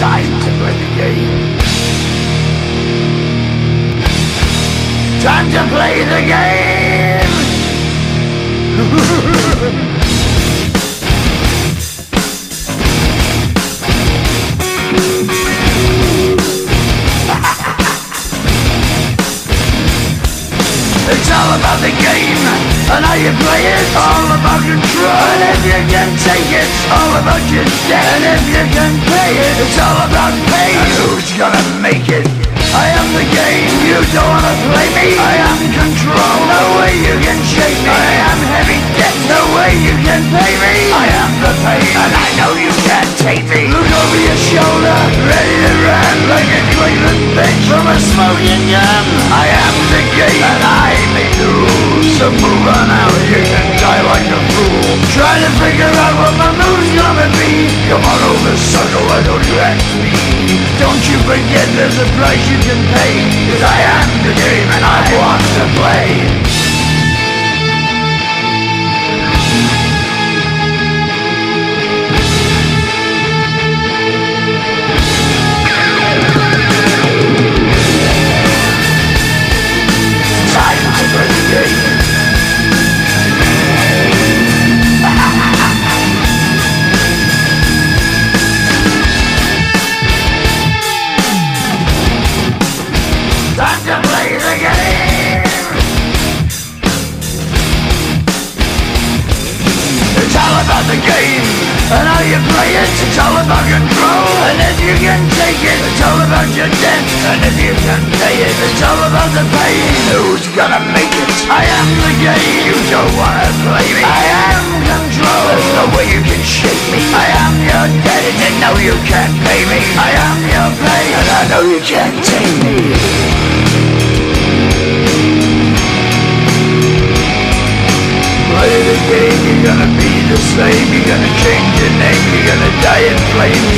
Time to play the game. Time to play the game. It's all about the game and how you play it. All about control, and if you can take it, all about your debt. And if you can pay it, it's all about pain. And who's gonna make it? I am the game, you don't wanna play me. I am control, no way you can shake me. I am heavy debt, no way you can pay me. I am the pain, and I know you can't take me. Look over your shoulder, ready to run like a Cleveland bitch from a smoking gun. I am the game, and I may lose. So move on out, you can die like a fool. Trying to figure out what my move's gonna be. Come on over, sucker, why don't you ask me? Don't you forget there's a price you can pay, 'cause I am the game and I want to play. Time to play the game. Time to play the game. It's all about the game and how you play it. It's all about control, and if you can take it, it's all about your debt. And if you can pay it, it's all about the pain. Who's gonna make it? I am the game, you don't wanna play me. I am control, there's no way you can shake me. I am your debt, and you know you can't pay me. I am your pain, and I know you can't take me. Play the game, you're gonna be the same. You're gonna change your name, you're gonna die in flames.